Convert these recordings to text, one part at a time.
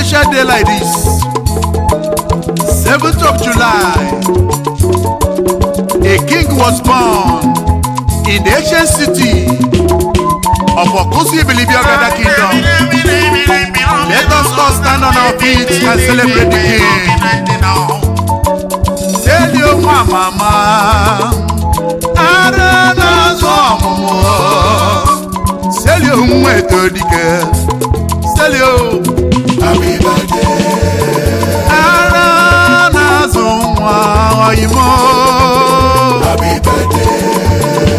special day like this, 7th of July, a king was born in the ancient city of Okusi Ibilibiagada Kingdom. Let us all stand on our feet and celebrate the king. Tell your mama, Arana Zomo. Tell your Mwetodike. Tell you, happy birthday. Arana Zomo. Happy birthday.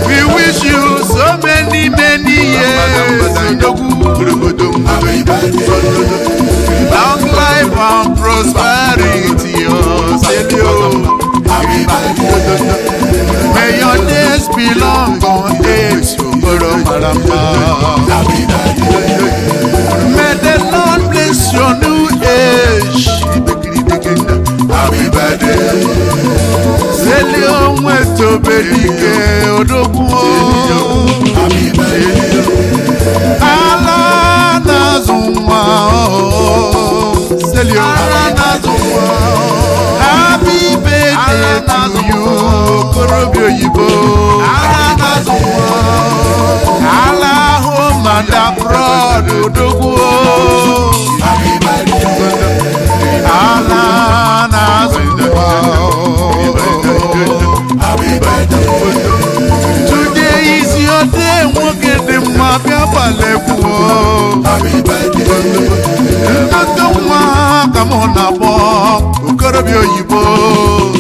We wish you so many years. Happy birthday. Long life and prosperity. Happy birthday. May your days be long on age. Happy birthday. May the Lord bless your new age. Happy birthday. Selio mweto bedike odokuo. Happy birthday. Allah nazumwa. Selio Allah nazumwa. Happy birthday to you, Korobio Yibo. Allah nazumwa. Allah home and abroad odokuo. Happy birthday. Allah nazumwa. Happy birthday. Today is your day. Walk in the mafia baleko. Happy birthday. Come on up, Korobio Yibo.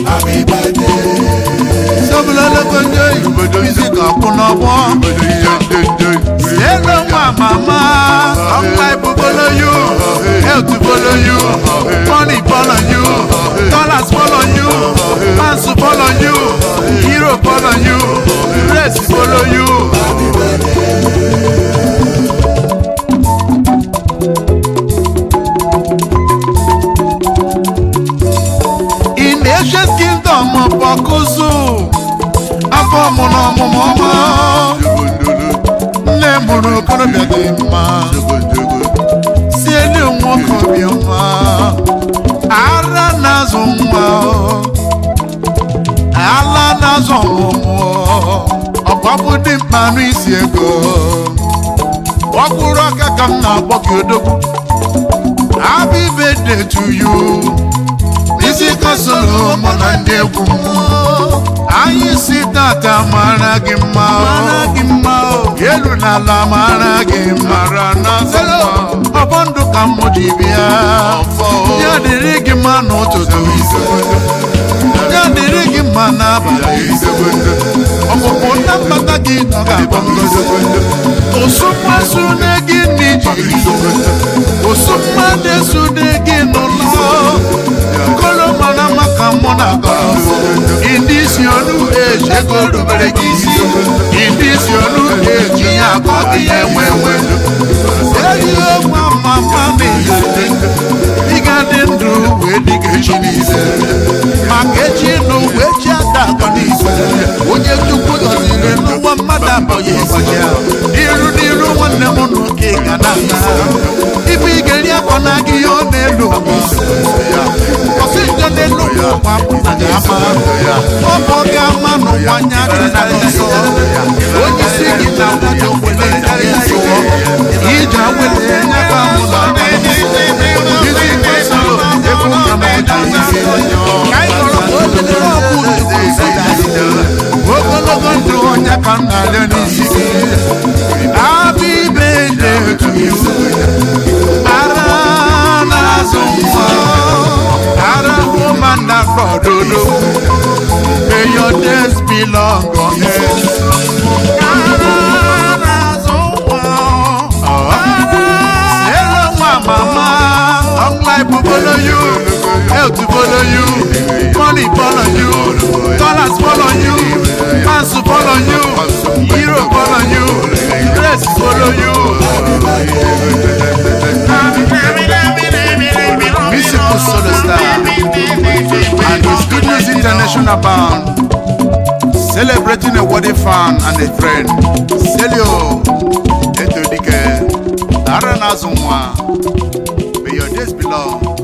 Happy birthday. Sabula konje Yibo music akuna bo. Hello mama, I'm like to follow you, health to follow you, money follow you, dollars follow you, fans follow you, hero follow you, rest follow you. Happy birthday. In the ancient kingdom of Okusu, afọ mụrụ ọmụmụ ọma, nne mụrụ okorobịa dị mma, si elu nwokorobịa ọma, ara na-azụ nwa, ala na-azụ ọmụmụ, ọgbapụ dị mkpa n'isi ego, ọkwụrụ aka ka m na-akpọ gị odogwu. Happy birthday to you. Isi kasolo mụ na ndị egwu m. Anyị si tata mara gị mma. Elu n'ala mara gị mara na zelo. Ọbọ ndụ ka m ji bịa. Ya dịrị gị mma n'ụtụtụ. Ya dịrị gị mma n'abalị. Ọpụpụ na mbata gị nọ ga-abụ ngozi. Osummasu n'egi n'iji. Osummadesu n'egi n'ụlọ. Kolo mana maka mụ na gọrọ. In this your new age, ego rubere gị isi. In this your new age, ya akọ gị enwewe. Eyi ọgwa mama na-ese. Ị ga-adị ndụ wee dị ka echi n'ise. Maka echi nụ wee chi ada akọ n'ise. Onye Chukwu gọziri n'ụwa mmadụ abụghị ịgbaji ahụ. Iru n'iru nwanne m n'oke ga na-ata. Ibu ị ga-eri akọ na gị ọ na-elu ọsị njọ n'elu ụwa apụta gị ama. Ọ bụ gị ama n'ụwa anya gị na nsọ. Onye isi gị na nwunye nwere karị nsọ. Ije awele anya ka mụ na isi kwesị ekwu ka m ọjọọ isi. Ka anyị nọrọ obere ọkụ ogologo ndụ onye ka m na-arịọ n'isi gị. Happy birthday to you. Ara na-azụ nwa. Ara woman na fọdụdụ. May your days be long on earth. Ara na-azụ nwa. Hello mama, long life will follow you, health will follow you, money follow you, dollars follow you, fans follow you, hero follow you, rest follow you. Musical solo star and his Good News International Band, celebrating a worthy fan and a friend. Celio Etodike Arana Zumwa. your days belong.